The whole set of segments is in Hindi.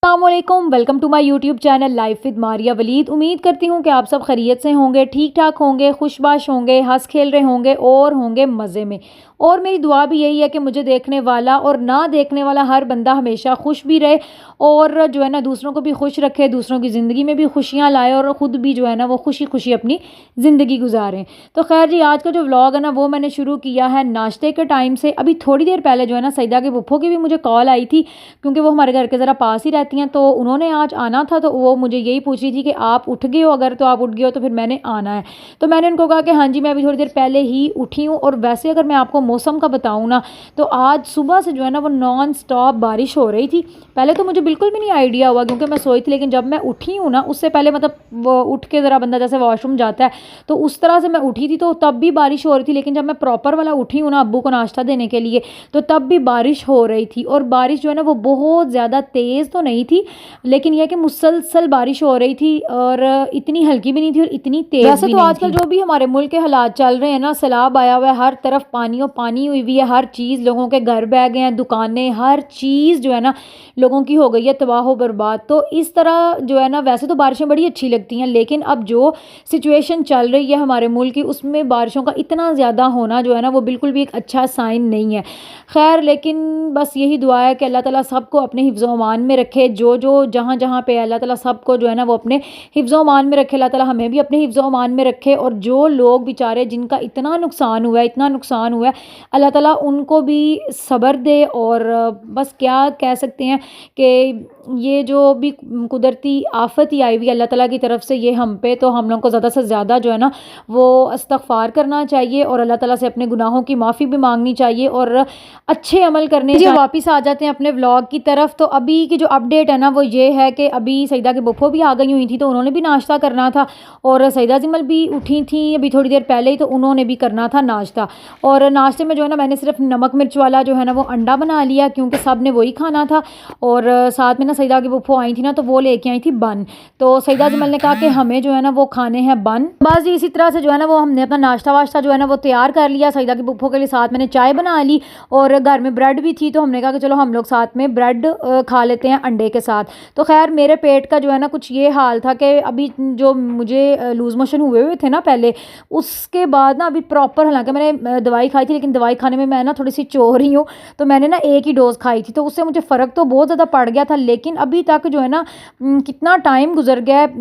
अस्सलामुअलैकुम, welcome to my YouTube channel life with Maria Waleed. उम्मीद करती हूँ कि आप सब खैरियत से होंगे, ठीक ठाक होंगे, खुशबाश होंगे, हंस खेल रहे होंगे और होंगे मज़े में। और मेरी दुआ भी यही है कि मुझे देखने वाला और ना देखने वाला हर बंदा हमेशा खुश भी रहे और जो है ना दूसरों को भी खुश रखे, दूसरों की ज़िंदगी में भी खुशियाँ लाए और ख़ुद भी जो है ना वो खुशी खुशी अपनी ज़िंदगी गुजारें। तो खैर जी, आज का जो व्लॉग है ना वो मैंने शुरू किया है नाश्ते के टाइम से। अभी थोड़ी देर पहले जो है ना सईदा के फूफो की भी मुझे कॉल आई थी, क्योंकि वो हमारे घर के ज़रा पास ही रहती हैं, तो उन्होंने आज आना था। तो वो मुझे यही पूछ रही थी कि आप उठ गए हो, अगर तो आप उठ गए हो तो फिर मैंने आना है। तो मैंने उनको कहा कि हाँ जी, मैं अभी थोड़ी देर पहले ही उठी हूँ। और वैसे अगर मैं आपको मौसम का बताऊँ ना, तो आज सुबह से जो है ना वो नॉन स्टॉप बारिश हो रही थी। पहले तो मुझे बिल्कुल भी नहीं आइडिया हुआ क्योंकि मैं सोई थी, लेकिन जब मैं उठी हूँ ना उससे पहले मतलब वो उठ के ज़रा बंदा जैसे वॉशरूम जाता है तो उस तरह से मैं उठी थी, तो तब भी बारिश हो रही थी। लेकिन जब मैं प्रॉपर वाला उठी हूँ ना अब्बू को नाश्ता देने के लिए, तो तब भी बारिश हो रही थी। और बारिश जो है ना वो बहुत ज़्यादा तेज़ तो नहीं थी, लेकिन यह कि मुसलसल बारिश हो रही थी और इतनी हल्की भी नहीं थी और इतनी तेज़ वैसे भी तो आजकल जो भी हमारे मुल्क के हालात चल रहे हैं ना, सैलाब आया हुआ है, हर तरफ पानी और पानी हुई हुई है, हर चीज़, लोगों के घर बह गए हैं, दुकानें, हर चीज़ जो है ना लोगों की हो गई है तबाह व बर्बाद। तो इस तरह जो है ना, वैसे तो बारिशें बड़ी अच्छी लगती हैं, लेकिन अब जो सिचुएशन चल रही है हमारे मुल्क की, उसमें बारिशों का इतना ज़्यादा होना जो है ना वो बिल्कुल भी एक अच्छा साइन नहीं है। खैर, लेकिन बस यही दुआ है कि अल्लाह ताला सबको अपने हिफ्ज़ व अमान में रखे। जो जहाँ जहाँ पे अल्लाह ताला सबको जो है ना वो अपने हिफ्ज़ व अमान में रखे। अल्लाह ताला हमें भी अपने हिफ्ज़ व अमान में रखे। और जो लोग बेचारे जिनका इतना नुकसान हुआ है, इतना नुकसान हुआ है, अल्लाह ताला उनको भी सब्र दे। और बस क्या कह सकते हैं कि ये जो भी कुदरती आफत ही आई हुई अल्लाह ताला की तरफ से, ये हम पे, तो हम लोगों को ज़्यादा से ज़्यादा जो है ना वो इस्तग़फ़ार करना चाहिए और अल्लाह ताला से अपने गुनाहों की माफ़ी भी मांगनी चाहिए और अच्छे अमल करने चाहिए। वापस आ जाते हैं अपने व्लॉग की तरफ। तो अभी की जो अपडेट है ना वो ये है कि अभी सईदा के बुफो भी आ गई हुई थी, तो उन्होंने भी नाश्ता करना था। और सईदा जिमल भी उठी थी अभी थोड़ी देर पहले ही, तो उन्होंने भी करना था नाश्ता। और नाश्ते में जो है ना मैंने सिर्फ नमक मिर्च वाला जो है ना वो अंडा बना लिया, क्योंकि सब ने वही खाना था। और साथ में ना सईदा की बुफो आई थी ना, तो वो लेके आई थी बन। तो सईदा जमल ने कहा कि हमें जो है ना वो खाने हैं बन। बस इसी तरह से जो है ना वो हमने अपना नाश्ता वाश्ता जो है ना वो तैयार कर लिया। सईदा की बुफो के लिए साथ मैंने चाय बना ली और घर में ब्रेड भी थी, तो हमने कहा कि चलो हम लोग साथ में ब्रेड खा लेते हैं अंडे के साथ। तो खैर, मेरे पेट का जो है ना कुछ ये हाल था कि अभी जो मुझे लूज़ मोशन हुए थे ना पहले, उसके बाद ना अभी प्रॉपर, हालांकि मैंने दवाई खाई थी, लेकिन दवाई खाने में मैं ना थोड़ी सी चोर रही हूँ, तो मैंने ना एक ही डोज खाई थी, तो उससे मुझे फ़र्क तो बहुत ज़्यादा पड़ गया था। लेकिन अभी तक जो है ना कितना टाइम गुजर गया है,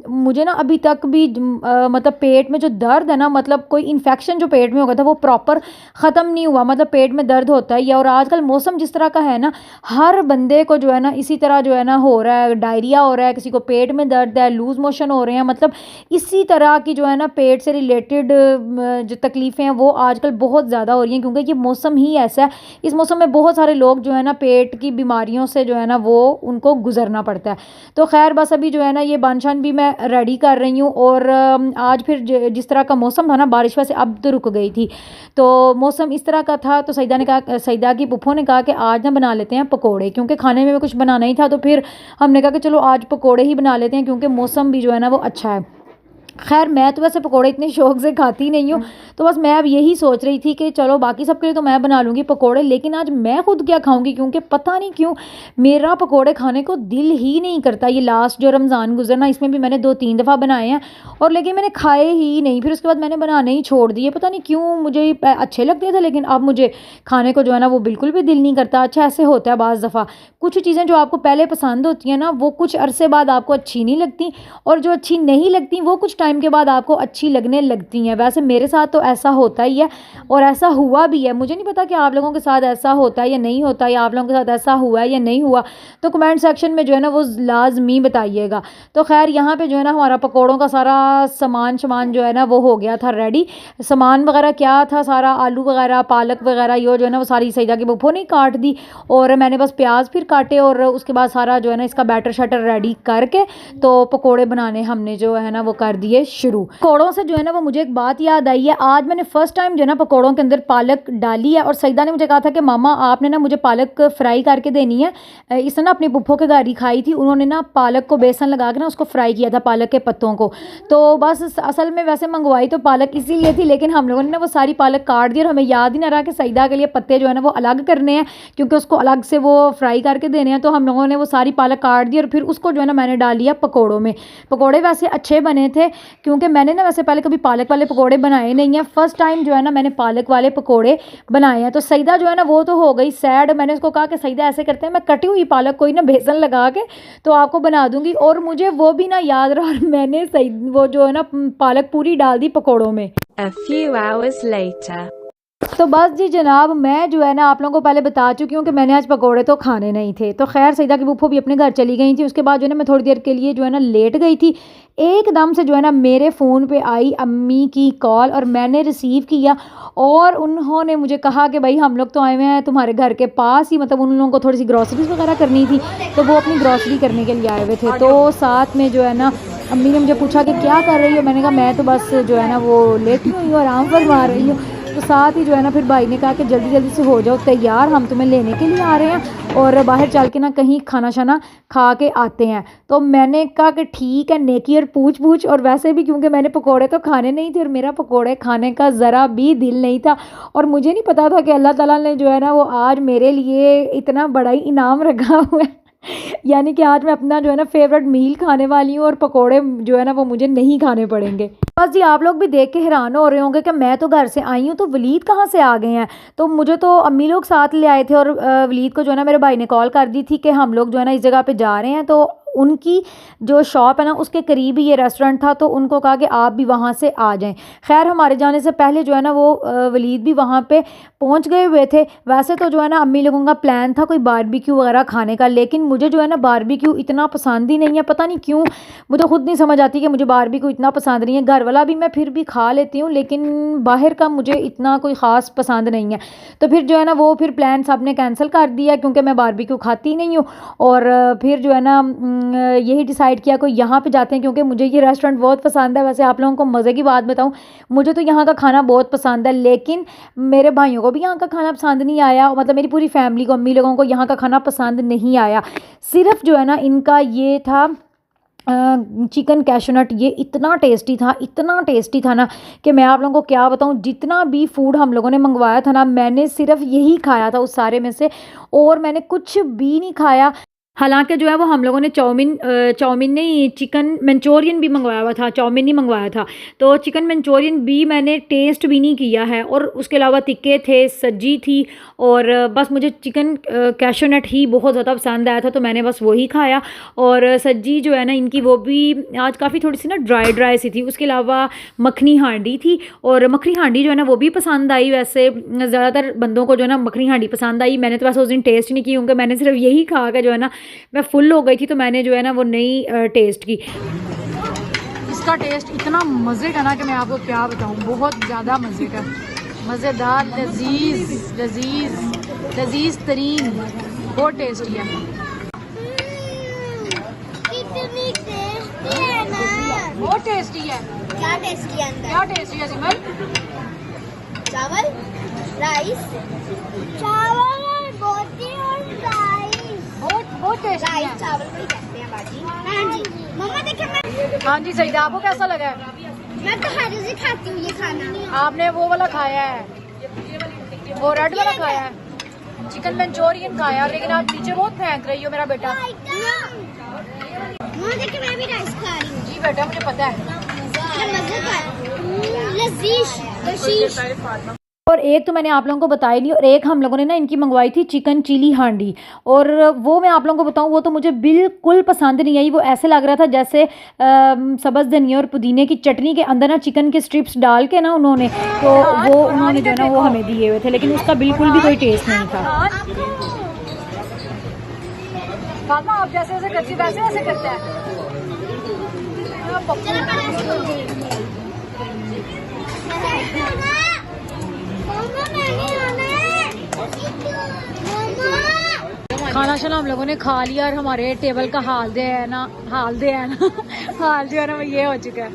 मुझे ना अभी तक भी मतलब पेट में जो दर्द है ना, मतलब कोई इन्फेक्शन जो पेट में हो गया था वो प्रॉपर ख़त्म नहीं हुआ। मतलब पेट में दर्द होता ही है। और आजकल मौसम जिस तरह का है ना, हर बंदे को जो है ना इसी तरह जो है ना हो रहा है, डायरिया हो रहा है, किसी को पेट में दर्द है, लूज़ मोशन हो रहे हैं। मतलब इसी तरह की जो है ना पेट से रिलेटेड जो तकलीफ़ें हैं वो आजकल बहुत ज़्यादा हो रही हैं, क्योंकि ये मौसम ही ऐसा है। इस मौसम में बहुत सारे लोग जो है ना पेट की बीमारियों से जो है ना वो उनको गुजरना पड़ता है। तो खैर, बस अभी जो है ना ये बानशान भी मैं रेडी कर रही हूँ। और आज फिर जिस तरह का मौसम था ना, बारिश वैसे अब तो रुक गई थी, तो मौसम इस तरह का था। तो सईदा ने कहा, सईदा की फूफो ने कहा कि आज ना बना लेते हैं पकोड़े, क्योंकि खाने में भी कुछ बनाना ही था। तो फिर हमने कहा कि चलो आज पकोड़े ही बना लेते हैं, क्योंकि मौसम भी जो है ना वो अच्छा है। खैर, मैं तो वैसे पकोड़े इतने शौक से खाती नहीं हूँ, तो बस मैं अब यही सोच रही थी कि चलो बाकी सबके लिए तो मैं बना लूँगी पकोड़े, लेकिन आज मैं खुद क्या खाऊंगी, क्योंकि पता नहीं क्यों मेरा पकोड़े खाने को दिल ही नहीं करता। ये लास्ट जो रमज़ान गुजरना, इसमें भी मैंने 2-3 दफ़ा बनाए हैं, और लेकिन मैंने खाए ही नहीं। फिर उसके बाद मैंने बनाने ही छोड़ दिए। पता नहीं क्यों, मुझे अच्छे लगते थे, लेकिन अब मुझे खाने को जो है ना वो बिल्कुल भी दिल नहीं करता। अच्छा, ऐसे होता है बाज़ दफ़ा, कुछ चीज़ें जो आपको पहले पसंद होती हैं ना, वो कुछ अरसे बाद आपको अच्छी नहीं लगती, और जो अच्छी नहीं लगती वो कुछ टाइम के बाद आपको अच्छी लगने लगती हैं। वैसे मेरे साथ तो ऐसा होता ही है, और ऐसा हुआ भी है। मुझे नहीं पता कि आप लोगों के साथ ऐसा होता है या नहीं होता, या आप लोगों के साथ ऐसा हुआ है या नहीं हुआ, तो कमेंट सेक्शन में जो है ना वो लाजमी बताइएगा। तो खैर, यहाँ पे जो है ना हमारा पकौड़ों का सारा सामान जो है ना वो हो गया था रेडी। सामान वगैरह क्या था, सारा आलू वगैरह, पालक वगैरह, ये जो है ना वो सारी सईदा की बुफो ने काट दी, और मैंने बस प्याज फिर काटे, और उसके बाद सारा जो है ना इसका बैटर शटर रेडी करके तो पकोड़े बनाने हमने जो है ना वो कर दिए लिए शुरू। पकौड़ों से जो है ना वो मुझे एक बात याद आई है, आज मैंने फ़र्स्ट टाइम जो है ना पकौड़ों के अंदर पालक डाली है। और सईदा ने मुझे कहा था कि मामा आपने ना मुझे पालक फ्राई करके देनी है। इसने ना अपनी पुप्पो के घर ही खाई थी, उन्होंने ना पालक को बेसन लगा के ना उसको फ्राई किया था, पालक के पत्तों को। तो बस असल में वैसे मंगवाई तो पालक इसीलिए थी, लेकिन हम लोगों ने ना वो सारी पालक काट दी और हमें याद ही ना रहा कि सईदा के लिए पत्ते जो है ना वो अलग करने हैं, क्योंकि उसको अलग से वो फ्राई करके देने हैं। तो हम लोगों ने वो सारी पालक काट दी और फिर उसको जो है ना मैंने डाल दिया पकौड़ों में। पकौड़े वैसे अच्छे बने थे, क्योंकि मैंने ना वैसे पहले कभी पालक वाले पकौड़े बनाए नहीं हैं, फर्स्ट टाइम जो है ना मैंने पालक वाले पकौड़े बनाए हैं। तो सईदा जो है ना वो तो हो गई सैड। मैंने उसको कहा कि सईदा ऐसे करते हैं, मैं कटी हुई पालक को ही ना बेसन लगा के तो आपको बना दूंगी। और मुझे वो भी ना याद रहा और मैंने सही वो जो है ना पालक पूरी डाल दी पकौड़ों में। A few hours later. तो बस जी जनाब, मैं जो है ना आप लोगों को पहले बता चुकी हूँ कि मैंने आज पकोड़े तो खाने नहीं थे। तो खैर सईदा की बुप्पो भी अपने घर चली गई थी। उसके बाद जो है ना मैं थोड़ी देर के लिए जो है ना लेट गई थी। एकदम से जो है ना मेरे फ़ोन पे आई अम्मी की कॉल और मैंने रिसीव किया और उन्होंने मुझे कहा कि भाई हम लोग तो आए हुए हैं तुम्हारे घर के पास ही, मतलब उन लोगों को थोड़ी सी ग्रॉसरीज वगैरह करनी थी, तो वो अपनी ग्रॉसरी करने के लिए आए हुए थे। तो साथ में जो है ना अम्मी ने मुझे पूछा कि क्या कर रही हो। मैंने कहा मैं तो बस जो है ना वो लेटी हुई हूँ, आराम फरमा रही हूँ। तो साथ ही जो है ना फिर भाई ने कहा कि जल्दी जल्दी से हो जाओ तैयार, हम तुम्हें लेने के लिए आ रहे हैं और बाहर चल के ना कहीं खाना शाना खा के आते हैं। तो मैंने कहा कि ठीक है, नेकी और पूछ पूछ। और वैसे भी क्योंकि मैंने पकोड़े तो खाने नहीं थे और मेरा पकोड़े खाने का ज़रा भी दिल नहीं था और मुझे नहीं पता था कि अल्लाह ताला ने जो है ना वो आज मेरे लिए इतना बड़ा ही इनाम रखा हुआ है। यानी कि आज मैं अपना जो है ना फेवरेट मील खाने वाली हूँ और पकोड़े जो है ना वो मुझे नहीं खाने पड़ेंगे। बस जी आप लोग भी देख के हैरान हो रहे होंगे कि मैं तो घर से आई हूँ तो वलीद कहाँ से आ गए हैं। तो मुझे तो अम्मी लोग साथ ले आए थे और वलीद को जो है ना मेरे भाई ने कॉल कर दी थी कि हम लोग जो है ना इस जगह पे जा रहे हैं। तो उनकी जो शॉप है ना उसके करीब ही ये रेस्टोरेंट था, तो उनको कहा कि आप भी वहाँ से आ जाएं। खैर हमारे जाने से पहले जो है ना वो वलीद भी वहाँ पे पहुँच गए हुए थे। वैसे तो जो है ना अम्मी लोगों का प्लान था कोई बारबेक्यू वगैरह खाने का, लेकिन मुझे जो है ना बारबेक्यू इतना पसंद ही नहीं है, पता नहीं क्यों। मुझे खुद नहीं समझ आती कि मुझे बारबेक्यू इतना पसंद नहीं है। घर वाला भी मैं फिर भी खा लेती हूँ, लेकिन बाहर का मुझे इतना कोई ख़ास पसंद नहीं है। तो फिर जो है ना वो फिर प्लान सब ने कैंसिल कर दिया क्योंकि मैं बारबेक्यू खाती नहीं हूँ। और फिर जो है ना यही डिसाइड किया कोई यहाँ पे जाते हैं, क्योंकि मुझे ये रेस्टोरेंट बहुत पसंद है। वैसे आप लोगों को मज़े की बात बताऊँ, मुझे तो यहाँ का खाना बहुत पसंद है, लेकिन मेरे भाइयों को भी यहाँ का खाना पसंद नहीं आया। मतलब मेरी पूरी फैमिली को, अम्मी लोगों को यहाँ का खाना पसंद नहीं आया। सिर्फ जो है ना इनका ये था चिकन कैशनट, ये इतना टेस्टी था ना कि मैं आप लोगों को क्या बताऊं। जितना भी फूड हम लोगों ने मंगवाया था ना, मैंने सिर्फ यही खाया था उस सारे में से, और मैंने कुछ भी नहीं खाया। हालांकि जो है वो हम लोगों ने चाउमीन नहीं, चिकन मंचूरियन भी मंगवाया हुआ था, चाउमीन नहीं मंगवाया था। तो चिकन मंचूरियन भी मैंने टेस्ट भी नहीं किया है। और उसके अलावा टिक्के थे, सब्जी थी, और बस मुझे चिकन कैशनट ही बहुत ज़्यादा पसंद आया था, तो मैंने बस वही खाया। और सब्जी जो है ना इनकी वो भी आज काफ़ी थोड़ी सी ना ड्राई सी थी। उसके अलावा मखनी हांडी थी, और मखनी हांडी जो है ना वो भी पसंद आई। वैसे ज़्यादातर बंदों को जो है ना मखनी हांडी पसंद आई। मैंने तो वैसे उस दिन टेस्ट नहीं की, क्योंकि मैंने सिर्फ यही खा के जो है ना मैं फुल हो गई थी, तो मैंने जो है ना वो नहीं टेस्ट की। इसका टेस्ट इतना मज़े का ना कि मैं आपको क्या बताऊँ, बहुत ज़्यादा मज़े का, मज़ेदार, लजीज तरीन, बहुत टेस्टी है। कितनी टेस्टी है ना, बहुत टेस्टी है। क्या टेस्टी है अंदर? क्या टेस्टी है सिमर? चावल, राइस, चावल और रोटी और राइस, बहुत टेस्टी है। राइस चावल को ही कहते हैं बाजी। हाँ जी मम्मा देखिए मैं, हाँ जी सईदा, आपको कैसा लगा है? मैं तो हर रोज खाती हूँ ये खाना। आपने वो वाला खाया है, वो रेड वाला खाया है, चिकन मंचूरियन खाया, लेकिन आप नीचे बहुत फेंक रही हो मेरा बेटा। मम्मा देखिए मैं भी राइस खा रही हूँ। जी बेटा मुझे पता है। मजे का लजीज। और एक तो मैंने आप लोगों को बताई नहीं, और एक हम लोगों ने ना इनकी मंगवाई थी चिकन चिली हांडी, और वो मैं आप लोगों को बताऊं वो तो मुझे बिल्कुल पसंद नहीं आई। वो ऐसे लग रहा था जैसे सब्ज़ धनिया और पुदीने की चटनी के अंदर ना चिकन के स्ट्रिप्स डाल के ना उन्होंने, तो वो उन्होंने जो है ना वो हमें दिए हुए थे, लेकिन उसका बिल्कुल भी कोई टेस्ट नहीं था। पापा आप जैसे जैसे करती वैसे वैसे करता है। खाना शाना हम लोगों ने खा लिया और हमारे टेबल का हाल जो है ना हाल जो है ना वो ये हो चुका है।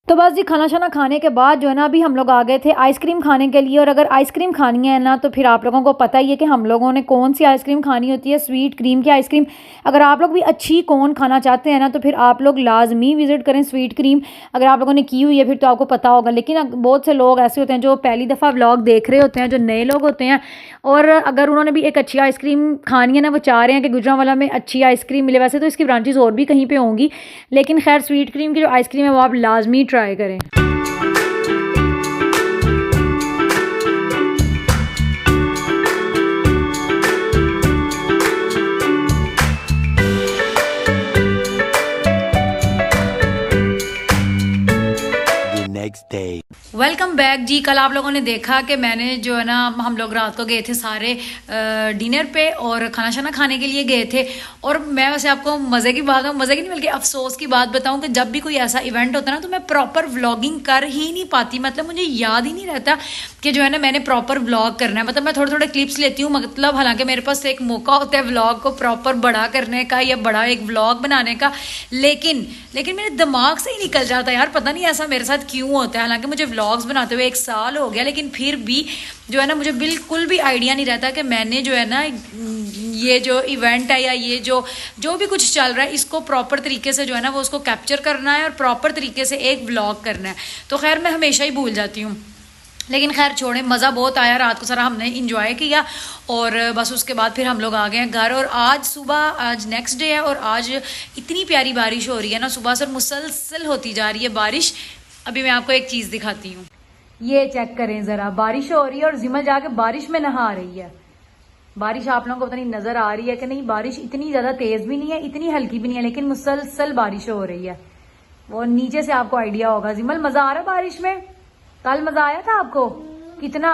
तो बस जी खाना शाना खाने के बाद जो है ना अभी हम लोग आ गए थे आइसक्रीम खाने के लिए। और अगर आइसक्रीम खानी है ना तो फिर आप लोगों को पता ही है कि हम लोगों ने कौन सी आइसक्रीम खानी होती है, स्वीट क्रीम की आइसक्रीम। अगर आप लोग भी अच्छी कौन खाना चाहते हैं ना तो फिर आप लोग लाजमी विज़िट करें स्वीट क्रीम। अगर आप लोगों ने की हुई है फिर तो आपको पता होगा, लेकिन बहुत से लोग ऐसे होते हैं जो पहली दफ़ा व्लॉग देख रहे होते हैं, जो नए लोग होते हैं, और अगर उन्होंने भी एक अच्छी आइसक्रीम खानी है ना, वो चाह रहे हैं कि गुजरांवाला में अच्छी आइसक्रीम मिले। वैसे तो इसकी ब्रांचेस और भी कहीं पर होंगी, लेकिन खैर स्वीट क्रीम की जो आइसक्रीम है वो आप लाजमी ट्राई करें। वेलकम बैक जी। कल आप लोगों ने देखा कि मैंने जो है ना हम लोग रात को गए थे सारे डिनर पे और खाना शाना खाने के लिए गए थे। और मैं वैसे आपको मज़े की नहीं बल्कि अफसोस की बात बताऊं कि जब भी कोई ऐसा इवेंट होता है ना तो मैं प्रॉपर व्लॉगिंग कर ही नहीं पाती। मतलब मुझे याद ही नहीं रहता कि जो है ना मैंने प्रॉपर व्लॉग करना है। मतलब मैं थोड़े थोड़े क्लिप्स लेती हूँ, मतलब हालांकि मेरे पास एक मौका होता है व्लॉग को प्रॉपर बड़ा करने का या बड़ा एक व्लॉग बनाने का, लेकिन मेरे दिमाग से ही निकल जाता है यार। पता नहीं ऐसा मेरे साथ क्यों होता है। हालांकि मुझे व्लॉग्स बनाते हुए 1 साल हो गया, लेकिन फिर भी जो है ना मुझे बिल्कुल भी आइडिया नहीं रहता कि मैंने जो है ना ये जो इवेंट है या ये जो भी कुछ चल रहा है इसको प्रॉपर तरीके से जो है ना वो उसको कैप्चर करना है और प्रॉपर तरीके से एक व्लॉग करना है। तो खैर मैं हमेशा ही भूल जाती हूँ, लेकिन खैर छोड़े, मज़ा बहुत आया। रात को सारा हमने इंजॉय किया और बस उसके बाद फिर हम लोग आ गए हैं घर। और आज सुबह, आज नेक्स्ट डे है और आज इतनी प्यारी बारिश हो रही है ना, सुबह से मुसलसल होती जा रही है बारिश। अभी मैं आपको एक चीज़ दिखाती हूँ, ये चेक करें ज़रा, बारिश हो रही है और जिमल जाके बारिश में नहा रही है। बारिश आप लोगों को पता नहीं नज़र आ रही है कि नहीं। बारिश इतनी ज़्यादा तेज़ भी नहीं है, इतनी हल्की भी नहीं है, लेकिन मुसलसल बारिश हो रही है। वो नीचे से आपको आइडिया होगा। जिमल मज़ा आ रहा है बारिश में? कल मज़ा आया था आपको? कितना?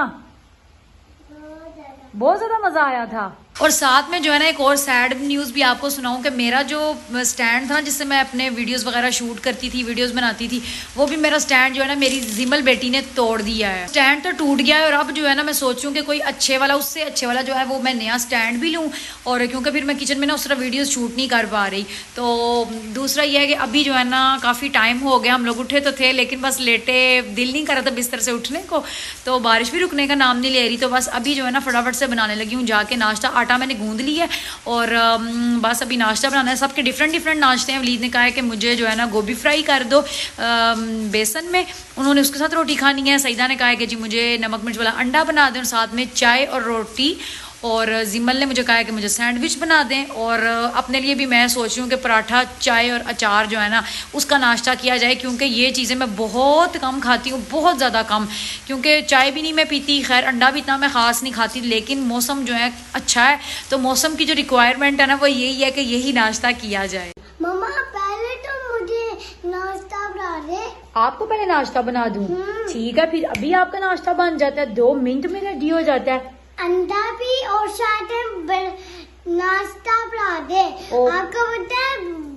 बहुत ज़्यादा मज़ा आया था। और साथ में जो है ना एक और सैड न्यूज़ भी आपको सुनाऊं कि मेरा जो स्टैंड था जिससे मैं अपने वीडियोस वगैरह शूट करती थी, वीडियोस बनाती थी, वो भी मेरा स्टैंड जो है ना मेरी जिमल बेटी ने तोड़ दिया है। स्टैंड तो टूट गया है और अब जो है ना मैं सोचूं कि कोई अच्छे वाला, उससे अच्छे वाला जो है वो मैं नया स्टैंड भी लूँ। और क्योंकि फिर मैं किचन में ना उस तरह वीडियोज़ शूट नहीं कर पा रही। तो दूसरा ये है कि अभी जो है ना काफ़ी टाइम हो गया, हम लोग उठे तो थे लेकिन बस लेटे, दिल नहीं कर रहा था बिस्तर से उठने को। तो बारिश भी रुकने का नाम नहीं ले रही। तो बस अभी जो है ना फटाफट से बनाने लगी हूँ जाके नाश्ता। आटा मैंने गूंद लिया है और बस अभी नाश्ता बनाना है। सबके डिफरेंट नाश्ते हैं। वलीद ने कहा है कि मुझे जो है ना गोभी फ्राई कर दो बेसन में, उन्होंने उसके साथ रोटी खानी है। सईदा ने कहा है कि जी मुझे नमक मिर्च वाला अंडा बना दें और साथ में चाय और रोटी। और जिमल ने मुझे कहा है कि मुझे सैंडविच बना दें। और अपने लिए भी मैं सोच रही हूँ कि पराठा, चाय और अचार जो है ना उसका नाश्ता किया जाए, क्योंकि ये चीज़ें मैं बहुत कम खाती हूँ, बहुत ज़्यादा कम। क्योंकि चाय भी नहीं मैं पीती, खैर अंडा भी इतना मैं ख़ास नहीं खाती, लेकिन मौसम जो है अच्छा है तो मौसम की जो रिक्वायरमेंट है ना वो यही है कि यही नाश्ता किया जाए। मम्मा पहले तो मुझे नाश्ता बना दे। आपको पहले नाश्ता बना दूँ? ठीक है, फिर अभी आपका नाश्ता बन जाता है, 2 मिनट में रेडी हो जाता है। अंडा भी और साथ में नाश्ता बना दे। आपको बता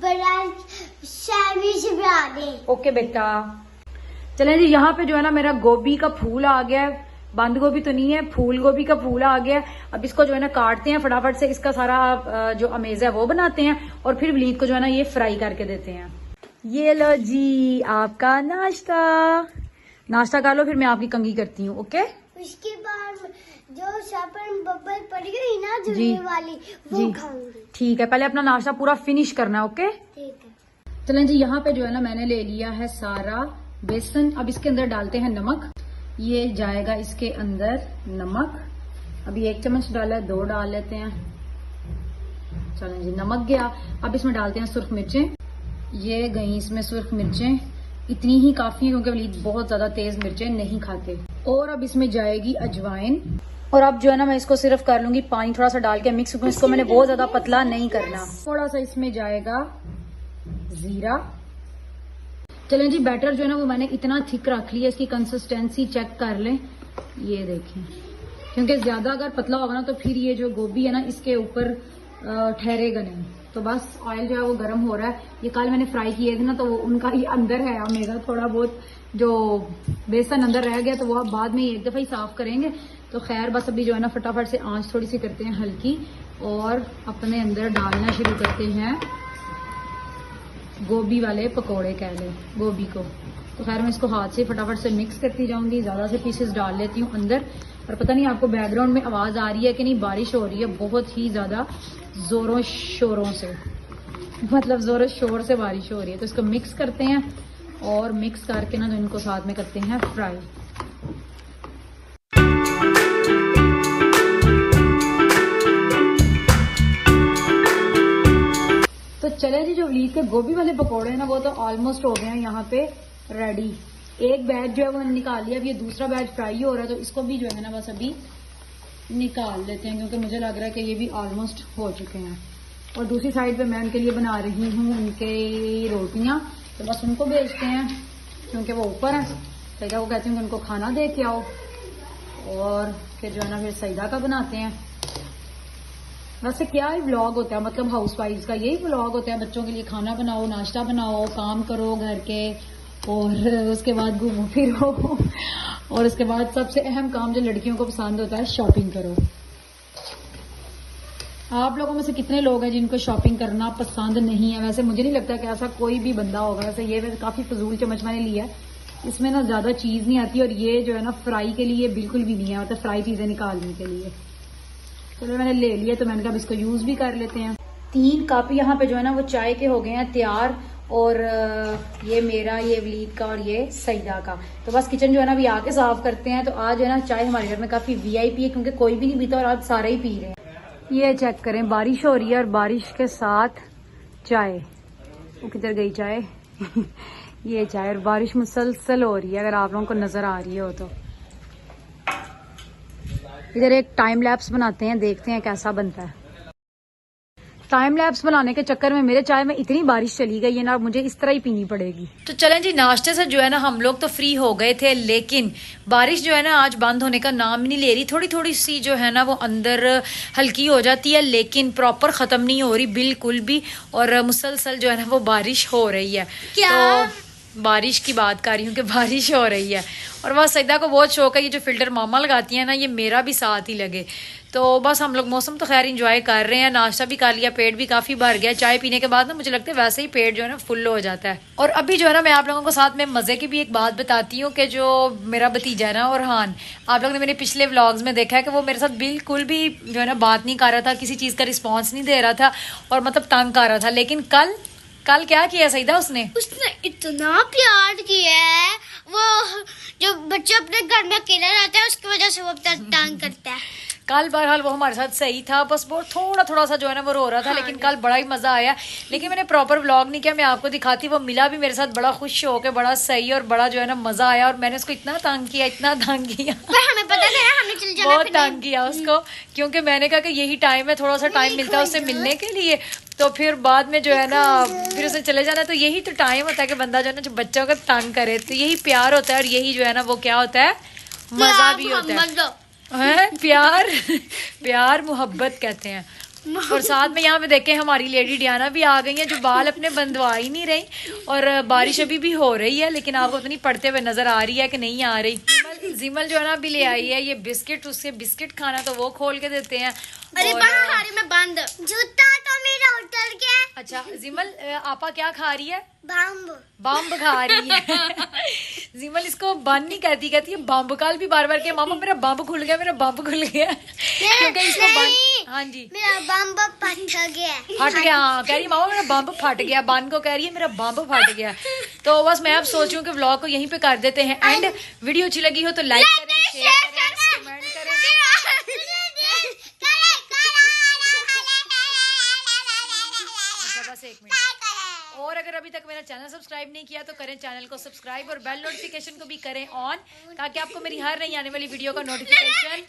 बड़ा सैंडविच बना दे। ओके बेटा। चलें जी, यहाँ पे जो है ना मेरा गोभी का फूल आ गया है। बंद गोभी तो नहीं है, फूल गोभी का फूल आ गया है। अब इसको जो है ना काटते हैं फटाफट से, इसका सारा जो अमेज़ है वो बनाते हैं और फिर वलीद को जो है ना ये फ्राई करके देते हैं। ये लो जी आपका नाश्ता कर लो, फिर मैं आपकी कंघी करती हूँ। ओके, उसके बाद जो शपन बबल पड़ गई ना झुलने वाली वो खाऊंगी। ठीक है, पहले अपना नाश्ता पूरा फिनिश करना है। ओके ठीक है। चलें जी, यहाँ पे जो है ना मैंने ले लिया है सारा बेसन। अब इसके अंदर डालते हैं नमक। ये जाएगा इसके अंदर नमक। अभी 1 चम्मच डाला है, 2 डाल लेते हैं। चलें जी, नमक गया। अब इसमें डालते हैं सुर्ख मिर्चें। ये गई इसमें सुर्ख मिर्चें, इतनी ही काफी है क्योंकि वलीद बहुत ज्यादा तेज मिर्चें नहीं खाते। और अब इसमें जाएगी अजवाइन। और अब जो है ना मैं इसको सिर्फ कर लूंगी पानी थोड़ा सा डाल के मिक्स। इसको मैंने बहुत ज्यादा पतला नहीं करना। थोड़ा सा इसमें जाएगा जीरा। चलें जी, बैटर जो है ना वो मैंने इतना थिक रख लिया, इसकी कंसिस्टेंसी चेक कर लें। ये देखें, क्योंकि ज्यादा अगर पतला होगा ना तो फिर ये जो गोभी है ना इसके ऊपर ठहरेगा नहीं। तो बस ऑयल जो है वो गर्म हो रहा है। ये कल मैंने फ्राई किए थे ना तो वो उनका ही अंदर है, मेरा थोड़ा बहुत जो बेसन अंदर रह गया तो वो अब बाद में एक दफ़ा ही साफ करेंगे। तो खैर बस अभी जो है ना फटाफट से आंच थोड़ी सी करते हैं हल्की और अपने अंदर डालना शुरू करते हैं गोभी वाले पकोड़े कह लें गोभी को। तो खैर मैं इसको हाथ से फटाफट से मिक्स करती जाऊंगी, ज़्यादा से पीसेस डाल लेती हूँ अंदर। और पता नहीं आपको बैकग्राउंड में आवाज़ आ रही है कि नहीं, बारिश हो रही है बहुत ही ज़्यादा ज़ोरों शोरों से, मतलब ज़ोरों शोर से बारिश हो रही है। तो इसको मिक्स करते हैं और मिक्स करके ना तो इनको साथ में करते हैं फ्राई। तो चले जी, जो वलीद के गोभी वाले पकोड़े हैं ना वो तो ऑलमोस्ट हो गए हैं यहाँ पे रेडी। एक बैच जो है वो निकाल लिया, अब ये दूसरा बैच फ्राई हो रहा है तो इसको भी जो है ना बस अभी निकाल लेते हैं, क्योंकि मुझे लग रहा है कि ये भी ऑलमोस्ट हो चुके हैं। और दूसरी साइड पे मैं उनके लिए बना रही हूँ उनके रोटियाँ, तो बस उनको भेजते हैं क्योंकि वो ऊपर हैं। सईदा को कहती हूँ कि उनको खाना दे के आओ, और फिर जो है ना फिर सईदा का बनाते हैं। वैसे क्या ही व्लॉग होता है, मतलब हाउस वाइफ का यही व्लॉग होता है, बच्चों के लिए खाना बनाओ, नाश्ता बनाओ, काम करो घर के, और उसके बाद घूमो फिरो, और उसके बाद सबसे अहम काम जो लड़कियों को पसंद होता है शॉपिंग करो। आप लोगों में से कितने लोग हैं जिनको शॉपिंग करना पसंद नहीं है? वैसे मुझे नहीं लगता कि ऐसा कोई भी बंदा होगा। वैसे ये काफ़ी फजूल चम्मच मैंने लिया है, इसमें ना ज़्यादा चीज़ नहीं आती, और ये जो है ना फ्राई के लिए बिल्कुल भी नहीं है, मतलब फ्राई चीज़ें निकालने के लिए। चलो मैंने ले लिया तो मैंने कहा इसको यूज़ भी कर लेते हैं। 3 कप यहाँ पे जो है ना वो चाय के हो गए हैं तैयार, और ये मेरा, ये वलीद का और ये सईदा का। तो बस किचन जो है ना अभी आके साफ करते हैं। तो आज है ना चाय हमारे घर में काफ़ी VIP है, क्योंकि कोई भी नहीं पीता और आज सारे ही पी रहे हैं। ये चेक करें, बारिश हो रही है और बारिश के साथ चाय। वो किधर गई चाय? ये चाय, और बारिश मुसलसल हो रही है, अगर आप लोगों को नजर आ रही हो तो। इधर एक टाइम लैप्स बनाते हैं, देखते हैं कैसा बनता है। टाइम लैप्स बनाने के चक्कर में मेरे चाय में इतनी बारिश चली गई है ना, मुझे इस तरह ही पीनी पड़ेगी। तो चलें जी, नाश्ते से जो है ना हम लोग तो फ्री हो गए थे, लेकिन बारिश जो है ना आज बंद होने का नाम ही नहीं ले रही। थोड़ी थोड़ी सी जो है ना वो अंदर हल्की हो जाती है, लेकिन प्रॉपर खत्म नहीं हो रही बिल्कुल भी, और मुसलसल जो है ना वो बारिश हो रही है। क्या तो बारिश की बात कर रही हूँ कि बारिश हो रही है। और वह सईदा को बहुत शौक है, ये जो फिल्टर मामा लगाती है ना ये मेरा भी साथ ही लगे। तो बस हम लोग मौसम तो खैर इंजॉय कर रहे हैं, नाश्ता भी कर लिया, पेट भी काफ़ी भर गया। चाय पीने के बाद ना मुझे लगता है वैसे ही पेट जो है ना फुल हो जाता है। और अभी जो है ना मैं आप लोगों को साथ में मज़े की भी एक बात बताती हूँ कि जो मेरा भतीजा है ना ओरहान, आप लोगों ने मेरे पिछले व्लॉग्स में देखा है कि वो मेरे साथ बिल्कुल भी जो है ना बात नहीं कर रहा था, किसी चीज़ का रिस्पॉन्स नहीं दे रहा था, और मतलब तंग कर रहा था। लेकिन कल क्या किया सईदा उसने इतना प्यार किया है। वो जो बच्चे अपने घर में अकेला रहता है उसकी वजह से वो तंग करता है। कल बहरहाल वो हमारे साथ सही था, बस वो थोड़ा सा जो है ना वो रो रहा था। हाँ, लेकिन कल बड़ा ही मजा आया। लेकिन मैंने प्रॉपर व्लॉग नहीं किया, मैं आपको दिखाती। वो मिला भी मेरे साथ बड़ा खुश होकर, बड़ा सही, और बड़ा जो है ना मजा आया। और मैंने उसको इतना तंग किया पर हमें पता था हमें चल जाना, बहुत तंग किया उसको, क्योंकि मैंने कहा कि यही टाइम है, थोड़ा सा टाइम मिलता है उससे मिलने के लिए। तो फिर बाद में जो है ना फिर उसे चले जाना। तो यही तो टाइम होता है कि बंदा जो है ना जो बच्चों को तंग करे, तो यही प्यार होता है, और यही जो है ना वो क्या होता है, मजा भी होता है। प्यार मोहब्बत कहते हैं। और साथ में यहाँ पे देखें हमारी लेडी डियाना भी आ गई है, जो बाल अपने बंधवा ही नहीं रही। और बारिश अभी भी हो रही है, लेकिन आपको इतनी पड़ते हुए नजर आ रही है कि नहीं आ रही। जिमल जो है ना अभी ले आई है ये बिस्किट, उससे बिस्किट खाना तो वो खोल के देते हैं। अरे बंद जूता तो मेरा उतर गया। अच्छा जिमल, आपा क्या खा रही है? बम्ब खा रही है। जिमल इसको बंद नहीं कहती, कहती है बम्ब। कल भी बार बार के मामा मेरा बम्ब खुल गया, मेरा बम्ब खुल गया, क्योंकि इसको बंद। हाँ जी, मेरा बम्ब फट गया। हाँ कह रही मामा मेरा बम्ब फट गया, बन को कह रही है मेरा बम्ब फट गया। तो बस मैं अब सोच रही हूँ कि व्लॉग को यहीं पे कर देते हैं एंड। वीडियो अच्छी लगी हो तो लाइक करें, शेयर करें, कमेंट करें। बस 1 मिनट और, अगर अभी तक मेरा चैनल सब्सक्राइब नहीं किया तो करें चैनल को सब्सक्राइब, और बेल नोटिफिकेशन को भी करें ऑन, ताकि आपको मेरी हर नई आने वाली वीडियो का नोटिफिकेशन